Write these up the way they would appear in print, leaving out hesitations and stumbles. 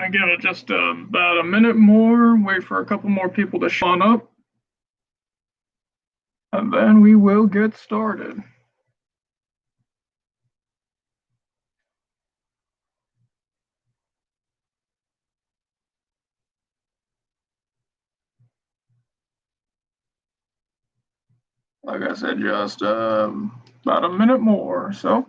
gonna give it just about a minute more, wait for a couple more people to show up, and then we will get started. Like I said, just about a minute more, so.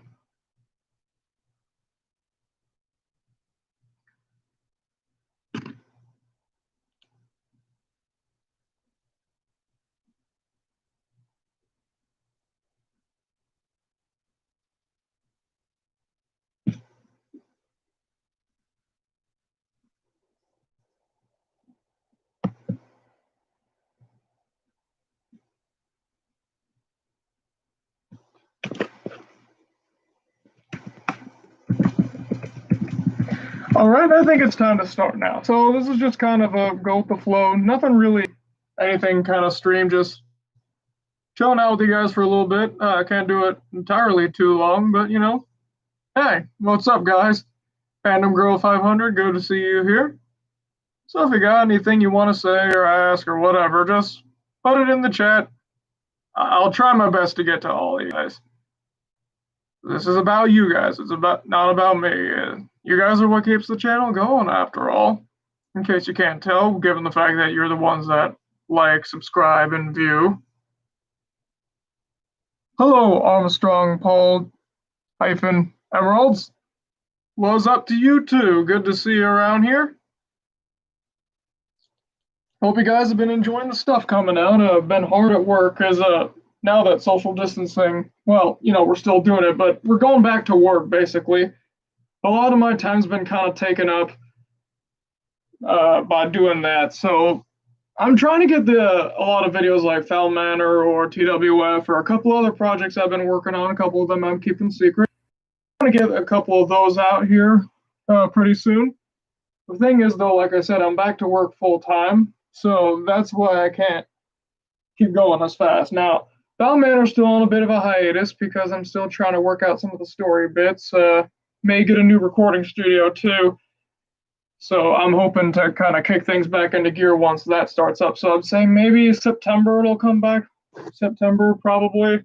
All right, I think it's time to start now. So this is just kind of a go with the flow. Nothing really, anything kind of stream, just chilling out with you guys for a little bit. I can't do it entirely too long, but hey, what's up, guys? Fandom Girl 500, good to see you here. So if you got anything you want to say or ask or whatever, just put it in the chat. I'll try my best to get to all of you guys. This is about you guys. It's not about me. You guys are what keeps the channel going, after all. In case you can't tell, given the fact that you're the ones that like, subscribe, and view. Hello, Armstrong, Paul, Emeralds. Well, it's up to you too. Good to see you around here. Hope you guys have been enjoying the stuff coming out. I've been hard at work as now that social distancing, well, we're still doing it, but we're going back to work basically. A lot of my time's been kind of taken up by doing that. So I'm trying to get a lot of videos like Foul Manor or TWF or a couple other projects I've been working on. A couple of them I'm keeping secret. I'm going to get a couple of those out here pretty soon. The thing is, though, like I said, I'm back to work full time. So that's why I can't keep going as fast. Now, Foul Manor's still on a bit of a hiatus because I'm still trying to work out some of the story bits. May get a new recording studio too. So I'm hoping to kind of kick things back into gear once that starts up. So I'm saying maybe September it'll come back. September probably.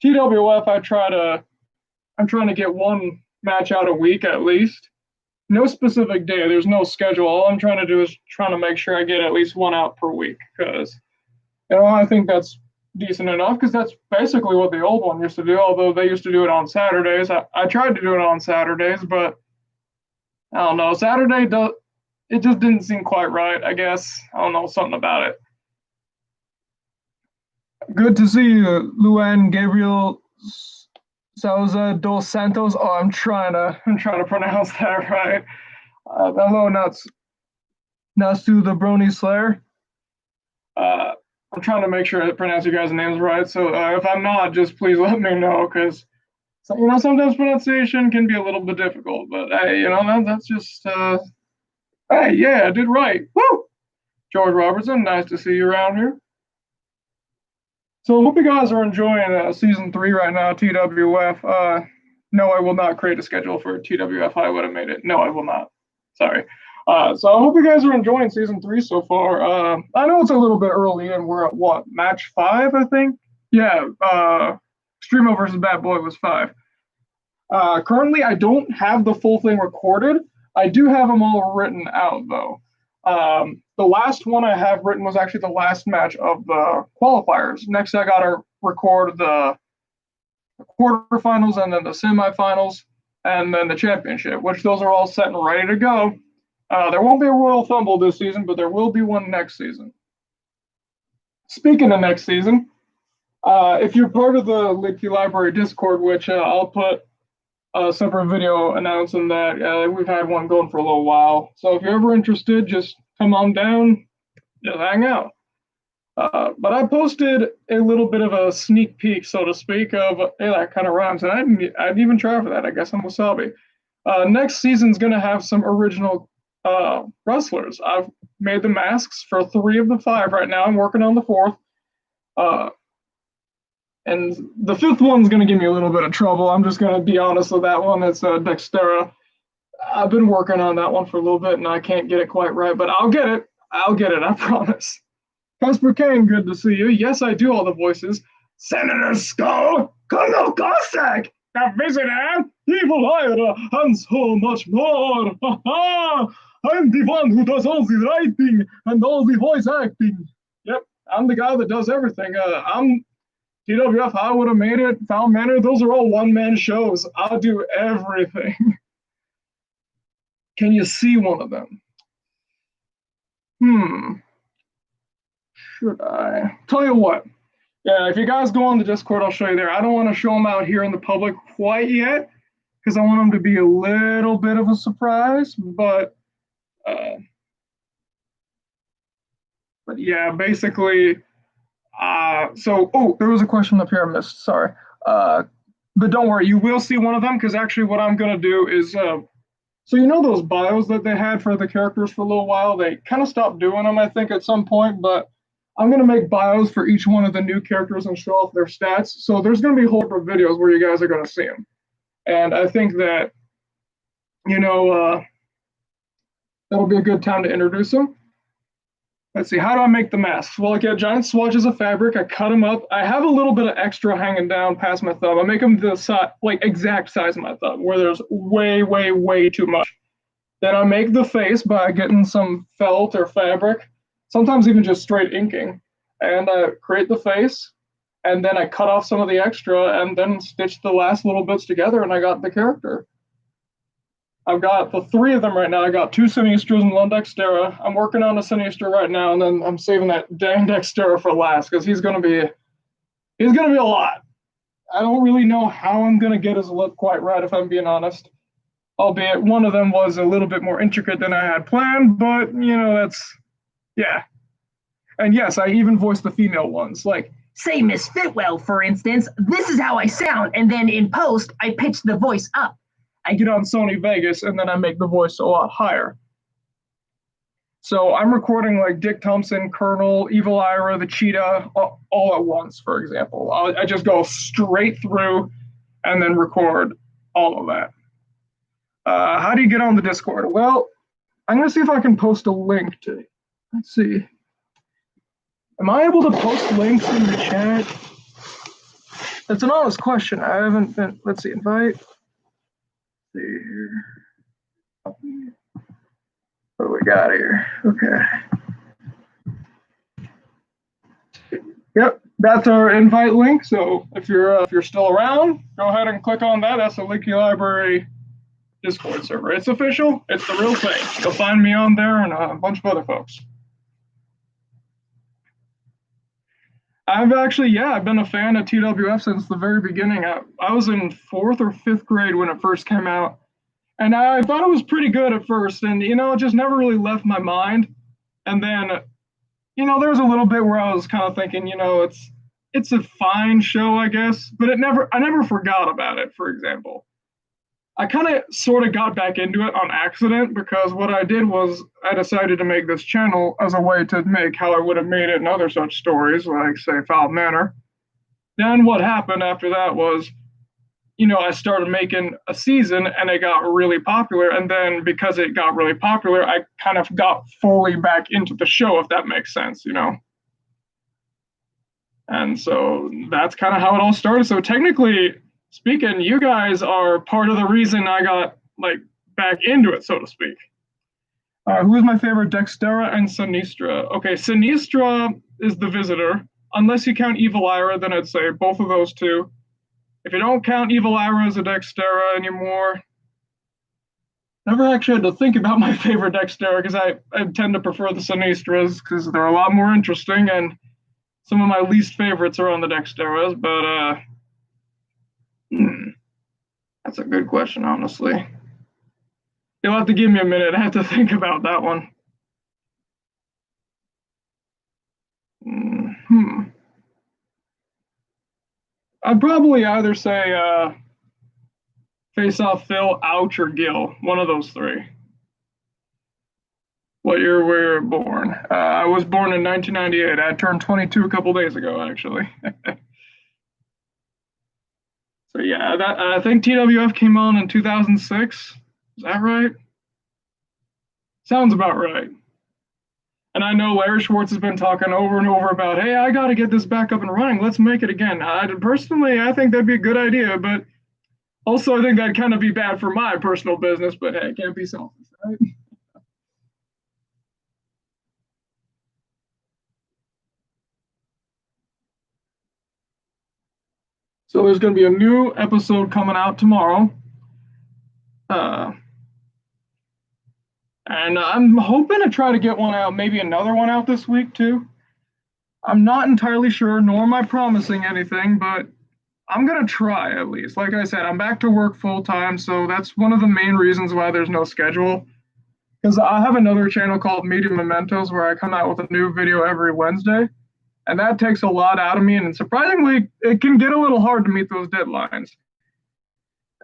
TWF, I'm trying to get one match out a week at least. No specific day. There's no schedule. All I'm trying to do is trying to make sure I get at least one out per week because, I think that's decent enough because that's basically what the old one used to do, although they used to do it on Saturdays. I tried to do it on Saturdays, but I don't know. It just didn't seem quite right, I guess. I don't know, something about it. Good to see you, Luan Gabriel Souza dos Santos. Oh, I'm trying to pronounce that right. Hello, Natsu the Brony Slayer. I'm trying to make sure I pronounce you guys' names right. So if I'm not, just please let me know, because sometimes pronunciation can be a little bit difficult. But hey, that's just hey, yeah, I did right. Woo! George Robertson, nice to see you around here. So I hope you guys are enjoying season 3 right now, TWF. No, I will not create a schedule for TWF. I would have made it. No, I will not. Sorry. So I hope you guys are enjoying season 3 so far. I know it's a little bit early, and we're at what, match 5, I think? Yeah, Extremo versus Bad Boy was 5. Currently, I don't have the full thing recorded. I do have them all written out, though. The last one I have written was actually the last match of the qualifiers. Next, I got to record the quarterfinals and then the semifinals and then the championship, which those are all set and ready to go. There won't be a Royal Fumble this season, but there will be one next season. Speaking of next season, if you're part of the Leaky Library Discord, which I'll put a separate video announcing that we've had one going for a little while. So if you're ever interested, just come on down, just hang out. But I posted a little bit of a sneak peek, so to speak, of that kind of rhymes, and I didn't even try for that. I guess I'm wasabi. Next season's gonna have some original wrestlers. I've made the masks for 3 of the 5 right now. I'm working on the 4th. And the 5th one's going to give me a little bit of trouble. I'm just going to be honest with that one. It's Dextera. I've been working on that one for a little bit, and I can't get it quite right, but I'll get it. I'll get it. I promise. Casper Kane, good to see you. Yes, I do all the voices. Senator Skull, Colonel Cossack, the visitor, evil liar, and so much more. I'm the one who does all the writing and all the voice acting. Yep, I'm the guy that does everything. I'm TWF, I Would Have Made It, Foul Manor, those are all one-man shows. I'll do everything. Can you see one of them? Should I? Tell you what. Yeah, if you guys go on the Discord, I'll show you there. I don't want to show them out here in the public quite yet because I want them to be a little bit of a surprise. But yeah, basically. There was a question up here I missed. Sorry. But don't worry, you will see one of them because actually, what I'm gonna do is. So you know those bios that they had for the characters for a little while? They kind of stopped doing them, I think, at some point, but I'm going to make bios for each one of the new characters and show off their stats. So there's going to be a whole heap of videos where you guys are going to see them. And I think that, that'll be a good time to introduce them. Let's see, how do I make the masks? Well, I get giant swatches of fabric, I cut them up. I have a little bit of extra hanging down past my thumb. I make them the exact size of my thumb, where there's way, way, way too much. Then I make the face by getting some felt or fabric, sometimes even just straight inking. And I create the face, and then I cut off some of the extra and then stitch the last little bits together, and I got the character. I've got the 3 of them right now. I got 2 Sinistras and 1 Dexterra. I'm working on a Sinistra right now, and then I'm saving that dang Dexterra for last because he's gonna be a lot. I don't really know how I'm gonna get his look quite right, if I'm being honest. Albeit one of them was a little bit more intricate than I had planned, but yeah. And yes, I even voiced the female ones. Like, say Miss Fitwell, for instance, this is how I sound, and then in post, I pitch the voice up. I get on Sony Vegas, and then I make the voice a lot higher. So I'm recording like Dick Thompson, Colonel, Evil Ira, the Cheetah, all at once, for example. I just go straight through and then record all of that. How do you get on the Discord? Well, I'm going to see if I can post a link to it. Let's see. Am I able to post links in the chat? That's an honest question. I haven't been. Let's see. Invite. Let's see here. What do we got here? Okay. Yep, that's our invite link. So if you're still around, go ahead and click on that. That's the Leaky Library Discord server. It's official. It's the real thing. You'll find me on there and a bunch of other folks. I've been a fan of TWF since the very beginning. I was in 4th or 5th grade when it first came out, and I thought it was pretty good at first, and it just never really left my mind. And then, there was a little bit where I was kind of thinking, it's a fine show, I guess, but I never forgot about it, for example. I kind of sort of got back into it on accident because what I did was I decided to make this channel as a way to make How I Would Have Made It and other such stories, like, say, Foul Manor. Then what happened after that was, I started making a season and it got really popular. And then because it got really popular, I kind of got fully back into the show, if that makes sense, And so that's kind of how it all started. So technically speaking, you guys are part of the reason I got back into it, so to speak. Who is my favorite? Dexterra and Sinistra. Okay, Sinistra is the visitor. Unless you count Evil Ira, then I'd say both of those two. If you don't count Evil Ira as a Dexterra anymore, never actually had to think about my favorite Dexterra because I tend to prefer the Sinistras because they're a lot more interesting, and some of my least favorites are on the Dexterras, but that's a good question, honestly. You'll have to give me a minute. I have to think about that one. I'd probably either say Face Off Phil, Ouch, or Gil. One of those 3. What year were you born? I was born in 1998. I turned 22 a couple days ago, actually. So yeah, I think TWF came on in 2006. Is that right? Sounds about right. And I know Larry Schwartz has been talking over and over about, hey, I got to get this back up and running. Let's make it again. Personally, I think that'd be a good idea, but also I think that'd kind of be bad for my personal business. But hey, can't be selfish, right? So there's going to be a new episode coming out tomorrow. Uh, and I'm hoping to try to get one out, maybe another one out this week too. I'm not entirely sure, nor am I promising anything, but I'm going to try at least. Like I said, I'm back to work full time, so that's one of the main reasons why there's no schedule. Because I have another channel called Media Mementos where I come out with a new video every Wednesday. And that takes a lot out of me. And surprisingly, it can get a little hard to meet those deadlines.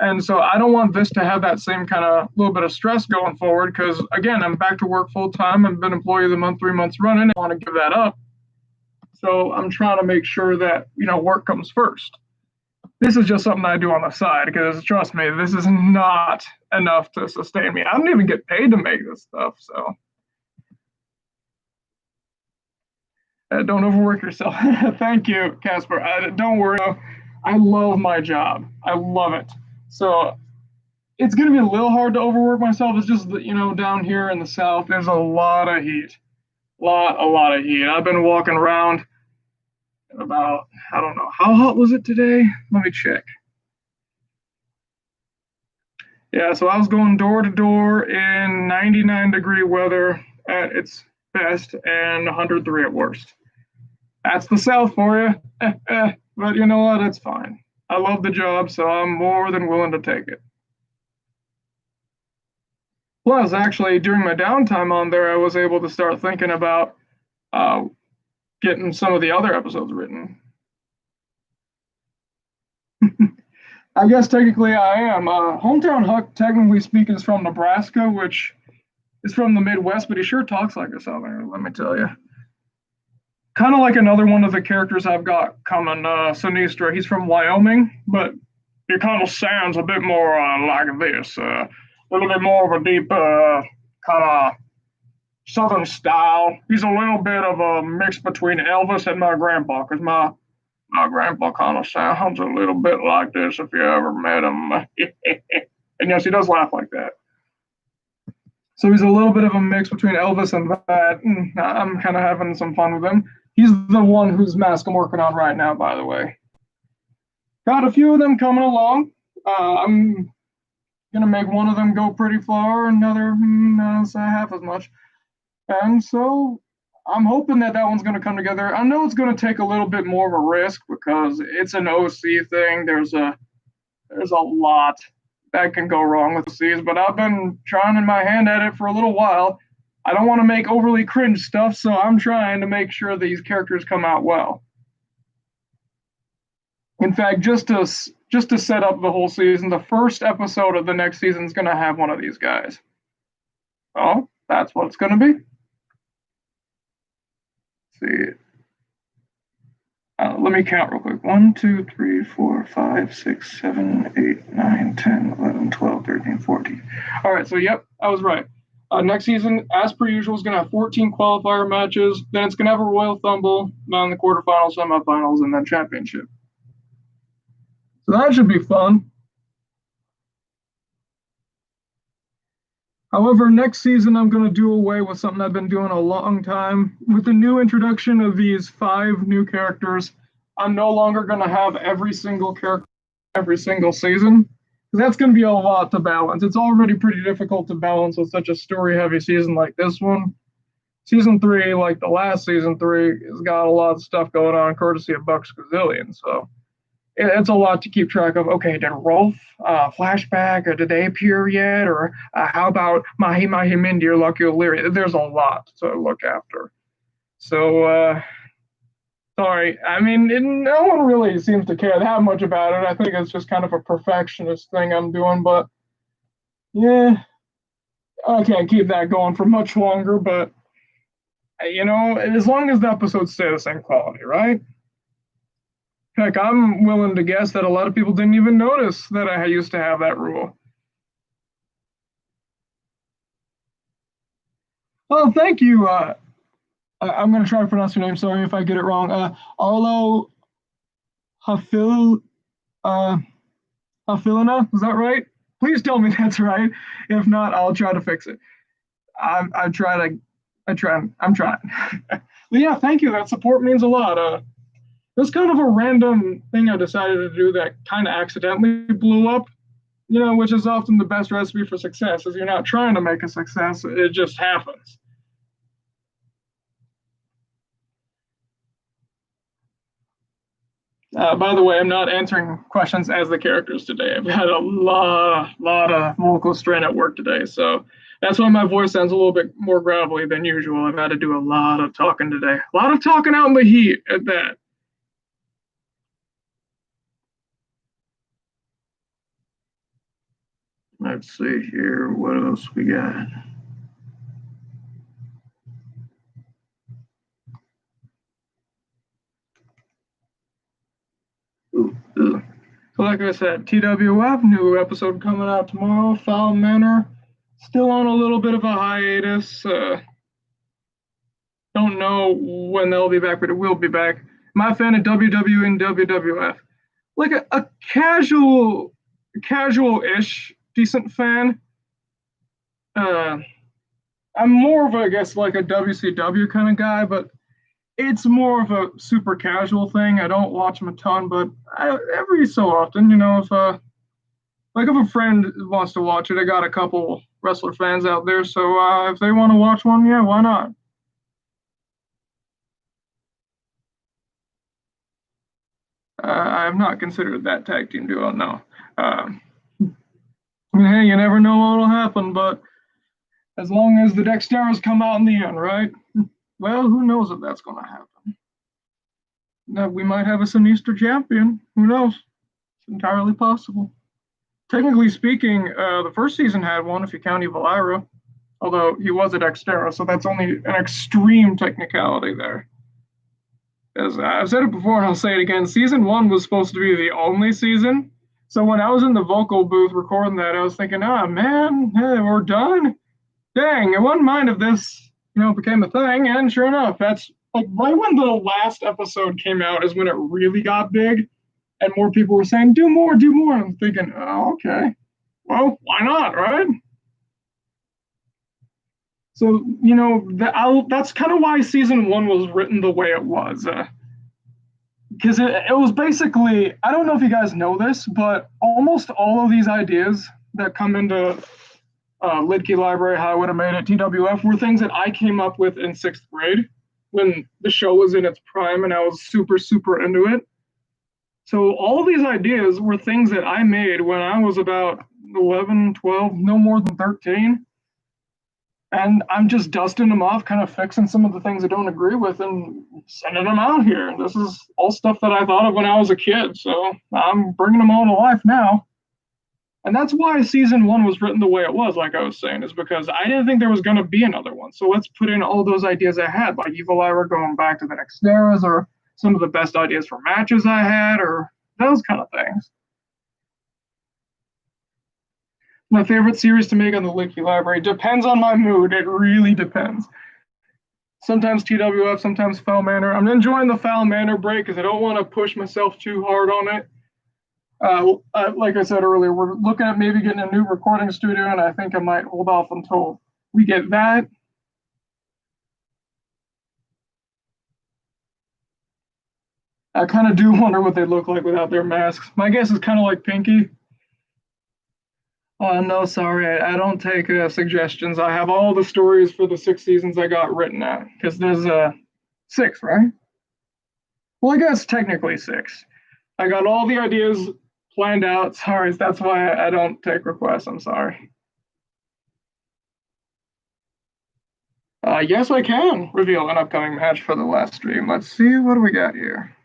And so I don't want this to have that same kind of little bit of stress going forward because, again, I'm back to work full time. I've been employee of the month, 3 months running. I want to give that up. So I'm trying to make sure that, work comes first. This is just something I do on the side because, trust me, this is not enough to sustain me. I don't even get paid to make this stuff. So don't overwork yourself. Thank you, Casper. Don't worry. I love my job. I love it. So it's going to be a little hard to overwork myself. It's just that, down here in the South, there's a lot of heat. A lot of heat. I've been walking around about, I don't know, how hot was it today? Let me check. Yeah, so I was going door to door in 99-degree weather at its best and 103 at worst. That's the South for you. But you know what? It's fine. I love the job, so I'm more than willing to take it. Plus, actually, during my downtime on there, I was able to start thinking about getting some of the other episodes written. I guess technically I am. Hometown Huck, technically speaking, is from Nebraska, which is from the Midwest, but he sure talks like a Southerner, let me tell you. Kind of like another one of the characters I've got coming, Sinistra. He's from Wyoming, but he kind of sounds a bit more like this. A little bit more of a deep kind of Southern style. He's a little bit of a mix between Elvis and my grandpa, because my grandpa kind of sounds a little bit like this if you ever met him. And yes, he does laugh like that. So he's a little bit of a mix between Elvis and that. And I'm kind of having some fun with him. He's the one whose mask I'm working on right now, by the way. Got a few of them coming along. I'm going to make one of them go pretty far, another not half as much. And so I'm hoping that one's going to come together. I know it's going to take a little bit more of a risk because it's an OC thing. There's a lot that can go wrong with OCs, but I've been trying my hand at it for a little while. I don't want to make overly cringe stuff, so I'm trying to make sure these characters come out well. In fact, just to set up the whole season, the first episode of the next season is going to have one of these guys. Well, that's what it's going to be. Let's see. Let me count real quick. 1, 2, 3, 4, 5, 6, 7, 8, 9, 10, 11, 12, 13, 14. All right, so yep, I was right. Next season, as per usual, is going to have 14 qualifier matches. Then it's going to have a Royal Rumble, then the quarterfinals, semifinals, and then championship. So that should be fun. However, next season, I'm going to do away with something I've been doing a long time. With the new introduction of these 5 new characters, I'm no longer going to have every single character every single season. That's going to be a lot to balance. It's already pretty difficult to balance with such a story-heavy season like this one. Season 3, like the last season 3, has got a lot of stuff going on courtesy of Buck Skazillion. So it's a lot to keep track of. Okay, did Rolf flashback, or did they appear yet? Or how about Mahi Mahi Mindy or Lucky O'Leary? There's a lot to look after. So, sorry. I mean, no one really seems to care that much about it. I think it's just kind of a perfectionist thing I'm doing. But, yeah, I can't keep that going for much longer. But, as long as the episodes stay the same quality, right? Heck, I'm willing to guess that a lot of people didn't even notice that I used to have that rule. Oh, thank you. I'm going to try to pronounce your name. Sorry if I get it wrong. Arlo Hafil, uh, Hafilina, is that right? Please tell me that's right. If not, I'll try to fix it. I try to, I'm trying. But yeah, thank you. That support means a lot. It was kind of a random thing I decided to do that kind of accidentally blew up, which is often the best recipe for success, is you're not trying to make a success, it just happens. By the way, I'm not answering questions as the characters today. I've had a lot of vocal strain at work today, so that's why my voice sounds a little bit more gravelly than usual. I've had to do a lot of talking today, a lot of talking out in the heat at that. Let's see here, what else we got? Ooh, ooh. So like I said, TWF, new episode coming out tomorrow. Foul Manor, still on a little bit of a hiatus. Don't know when they'll be back, but it will be back. I'm a fan of WWE and WWF. Like a casual-ish, decent fan. Uh, I'm more of, I guess, like a WCW kind of guy, but it's more of a super casual thing. I don't watch them a ton, but every so often, if like if a friend wants to watch it, I got a couple wrestler fans out there, so if they want to watch one, yeah, why not? I have not considered that tag team duo, no. Hey, you never know what'll happen, but as long as the Dexteros come out in the end, right? Well, who knows if that's going to happen? Now, we might have a Sinister champion. Who knows? It's entirely possible. Technically speaking, the first season had one, if you count Evil Ira, although he was a Dextera, so that's only an extreme technicality there. As I've said it before and I'll say it again, season one was supposed to be the only season. So when I was in the vocal booth recording that, I was thinking, oh man, hey, we're done. Dang, I wouldn't mind if this, became a thing. And sure enough, that's like right when the last episode came out is when it really got big, and more people were saying, do more, do more. I'm thinking, oh, okay, well, why not, right? So that's kind of why season one was written the way it was. Because it was basically, I don't know if you guys know this, but almost all of these ideas that come into Lidkey Library, How I Would Have Made It, TWF, were things that I came up with in sixth grade when the show was in its prime and I was super, super into it. So all of these ideas were things that I made when I was about 11, 12, no more than 13. And I'm just dusting them off, kind of fixing some of the things I don't agree with and sending them out here. And this is all stuff that I thought of when I was a kid. So I'm bringing them all to life now. And that's why season one was written the way it was, like I was saying, is because I didn't think there was going to be another one. So let's put in all those ideas I had, like Evil Ira going back to the next eras, or some of the best ideas for matches I had, or those kind of things. My favorite series to make on the Lidkey Library depends on my mood. It really depends. Sometimes TWF, sometimes Foul Manor. I'm enjoying the Foul Manor break because I don't want to push myself too hard on it. Like I said earlier, we're looking at maybe getting a new recording studio, and I think I might hold off until we get that. I kind of do wonder what they look like without their masks. My guess is kind of like Pinky. No, sorry, I don't take suggestions. I have all the stories for the 6 seasons I got written out, because there's six, right? Well, I guess technically six. I got all the ideas planned out. Sorry, that's why I don't take requests. I'm sorry. Yes, I can reveal an upcoming match for the last stream. Let's see, what do we got here?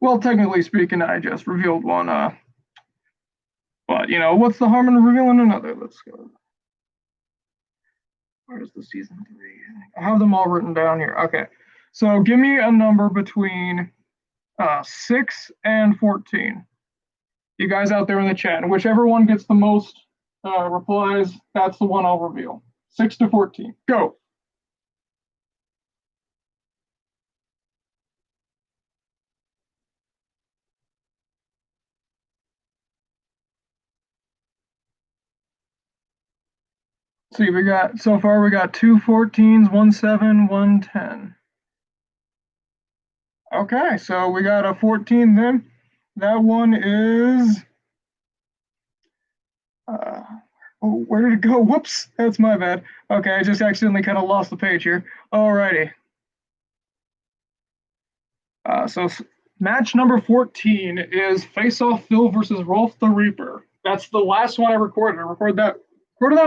Well, technically speaking, I just revealed one. But what's the harm in revealing another? Let's go. Where's the season 3? I have them all written down here. Okay, so give me a number between 6 and 14. You guys out there in the chat, and whichever one gets the most replies, that's the one I'll reveal. 6 to 14. Go. See, we got so far we got 2 14s, 1 7, 1 10. Okay, so we got a 14 then. That one is oh, where did it go? Whoops, that's my bad. Okay, I just accidentally kind of lost the page here. Alrighty. So match number 14 is Face Off Phil versus Rolf the Reaper. That's the last one I recorded. I recorded that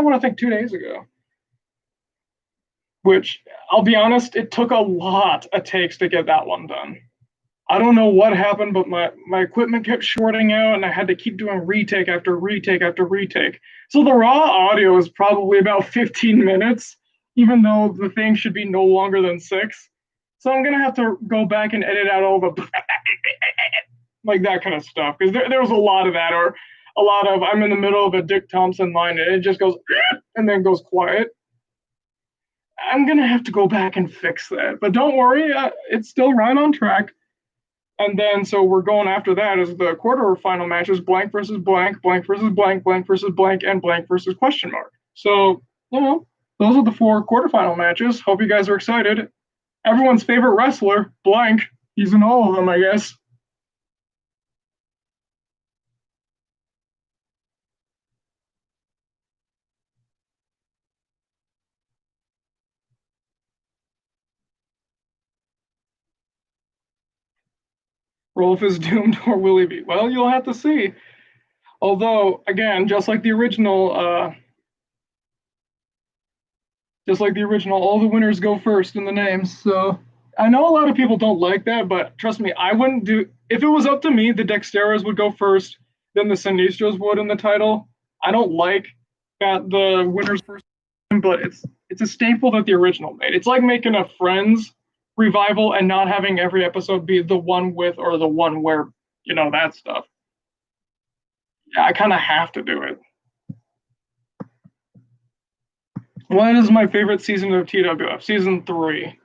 one I think 2 days ago. Which I'll be honest, it took a lot of takes to get that one done. I don't know what happened, but my equipment kept shorting out and I had to keep doing retake after retake after retake. So the raw audio is probably about 15 minutes, even though the thing should be no longer than 6. So I'm going to have to go back and edit out all the like that kind of stuff, because there was a lot of that, or a lot of I'm in the middle of a Dick Thompson line and it just goes and then goes quiet. I'm going to have to go back and fix that. But don't worry, it's still right on track. And then, so we're going after that is the quarterfinal matches, blank versus blank, blank versus blank, blank versus blank, and blank versus question mark. So, those are the 4 quarterfinal matches. Hope you guys are excited. Everyone's favorite wrestler, blank. He's in all of them, I guess. Rolf is doomed, or will he be? Well, you'll have to see. Although, again, just like the original, all the winners go first in the names. So I know a lot of people don't like that, but trust me, I wouldn't do. If it was up to me, the Dexteras would go first, then the Sinistras would in the title. I don't like that the winners first, but it's a staple that the original made. It's like making a Friends revival and not having every episode be the one with or the one where, that stuff. Yeah, I kind of have to do it. What is my favorite season of TWF? Season 3.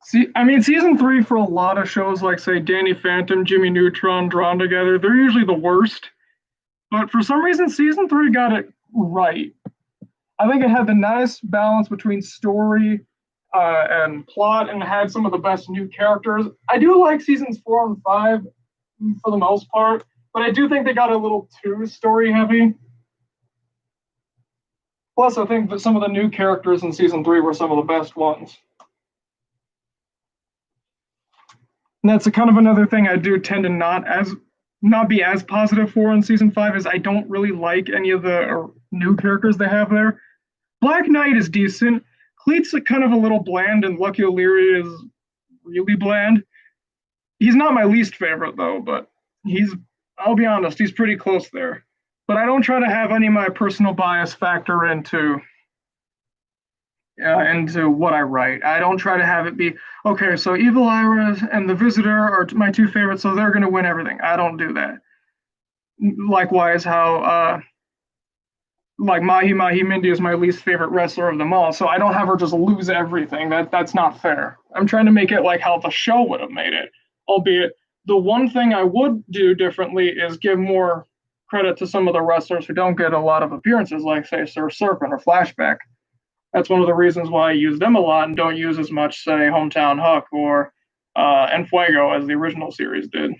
Season 3 for a lot of shows like, say, Danny Phantom, Jimmy Neutron, Drawn Together, they're usually the worst. But for some reason, Season 3 got it right. I think it had the nice balance between story and plot, and had some of the best new characters. I do like Seasons 4 and 5 for the most part, but I do think they got a little too story heavy. Plus, I think that some of the new characters in Season 3 were some of the best ones. And that's a kind of another thing I do tend to not be as positive for in Season 5, is I don't really like any of the new characters they have there. Black Knight is decent. Cleet's kind of a little bland, and Lucky O'Leary is really bland. He's not my least favorite, though, but I'll be honest, he's pretty close there. But I don't try to have any of my personal bias factor into what I write. I don't try to have it be, okay, so Evil Ira and The Visitor are my 2 favorites, so they're going to win everything. I don't do that. Likewise, how like Mahi Mindy is my least favorite wrestler of them all, so I don't have her just lose everything. That's not fair. I'm trying to make it like how the show would have made it, albeit the one thing I would do differently is give more credit to some of the wrestlers who don't get a lot of appearances, like, say, Sir Serpent or Flashback. That's one of the reasons why I use them a lot and don't use as much, say, Hometown Huck or Enfuego as the original series did.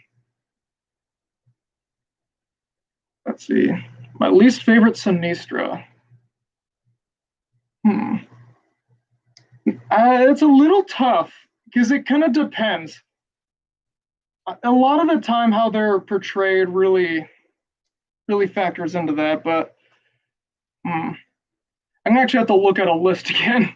Let's see. My least favorite Sinistra. It's a little tough because it kind of depends. A lot of the time, how they're portrayed really factors into that, but I'm gonna actually have to look at a list again.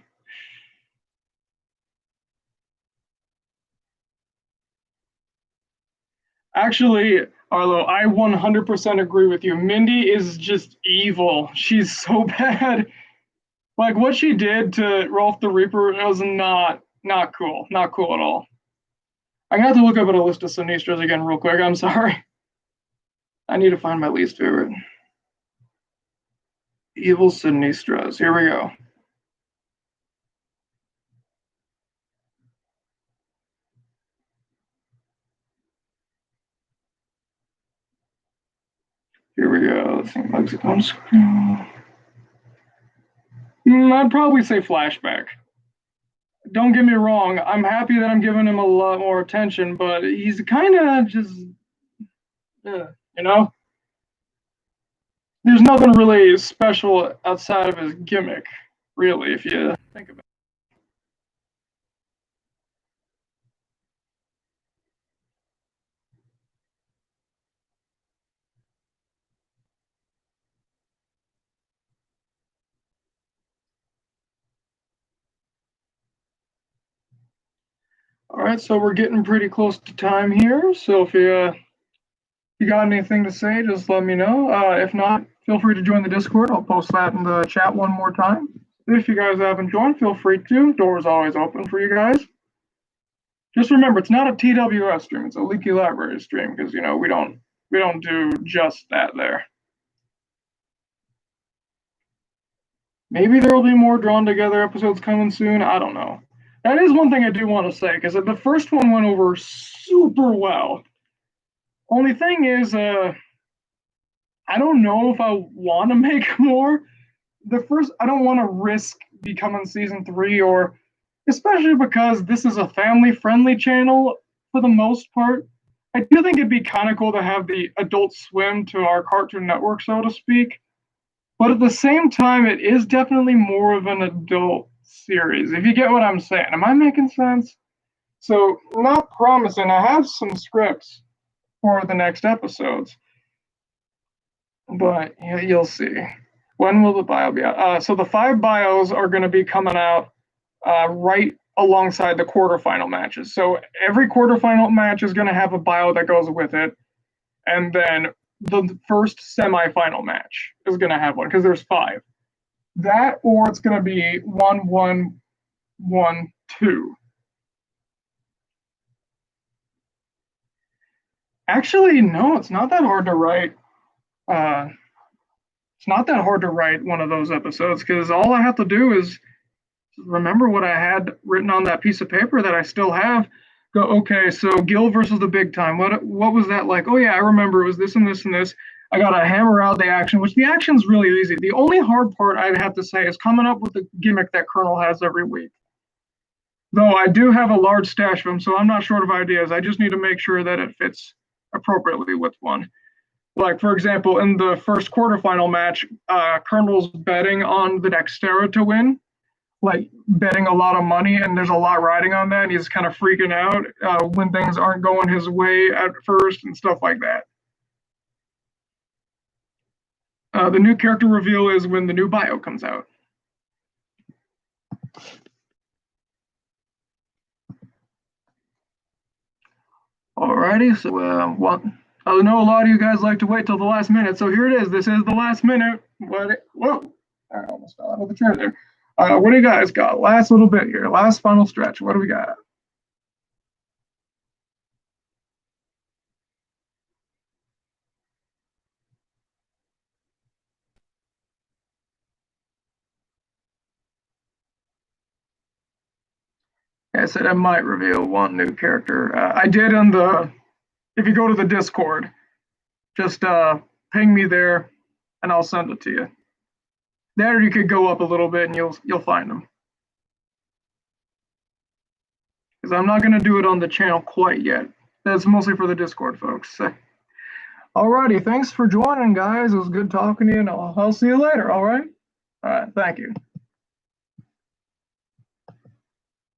Actually, Arlo, I 100% agree with you. Mindy is just evil. She's so bad. Like, what she did to Rolf the Reaper was not cool. Not cool at all. I'm gonna have to look up at a list of Sinistras again real quick. I'm sorry. I need to find my least favorite. Evil Sinistras. Here we go. Here we go. Let's see. Exit on screen. I'd probably say flashback. Don't get me wrong. I'm happy that I'm giving him a lot more attention, but he's kind of just, you know, there's nothing really special outside of his gimmick, really, if you think about it. All right, so we're getting pretty close to time here. So if you got anything to say, just let me know. If not, feel free to join the Discord. I'll post that in the chat one more time. If you guys haven't joined, feel free to. Door's always open for you guys. Just remember, it's not a TWS stream. It's a Leaky Library stream because, you know, we don't do just that there. Maybe there will be more drawn together episodes coming soon. I don't know. That is one thing I do want to say, because the first one went over super well. Only thing is, I don't know if I want to make more. I don't want to risk becoming season 3, or especially because this is a family-friendly channel for the most part. I do think it'd be kind of cool to have the Adult Swim to our Cartoon Network, so to speak. But at the same time, it is definitely more of an adult series, if you get what I'm saying. Am I making sense? So, not promising. I have some scripts for the next episodes, but you'll see. When will the bio be out? So the 5 bios are going to be coming out right alongside the quarterfinal matches. So every quarterfinal match is going to have a bio that goes with it, and then the first semifinal match is going to have one, because there's 5. That, or it's going to be 1, 1, 1, 2. Actually, no, it's not that hard to write. It's not that hard to write one of those episodes, because all I have to do is remember what I had written on that piece of paper that I still have. Go, okay, so Gil versus the Big Time. What was that like? Oh yeah, I remember it was this and this and this. I gotta hammer out the action, which the action's really easy. The only hard part I'd have to say is coming up with the gimmick that Colonel has every week. Though I do have a large stash of them, so I'm not short of ideas. I just need to make sure that it fits appropriately with one. Like, for example, in the first quarterfinal match, Colonel's betting on the Dexterra to win, like betting a lot of money, and there's a lot riding on that, and he's kind of freaking out when things aren't going his way at first and stuff like that. The new character reveal is when the new bio comes out. Alrighty, so I know a lot of you guys like to wait till the last minute, so here it is. This is the last minute. Whoa, I almost fell out of the chair there. What do you guys got? Last little bit here, last final stretch. What do we got? I said I might reveal one new character. I did on the, if you go to the Discord, just ping me there and I'll send it to you. There you could go up a little bit and you'll find them. Because I'm not going to do it on the channel quite yet. That's mostly for the Discord folks. Alrighty, thanks for joining, guys. It was good talking to you, and I'll see you later, all right? All right, thank you.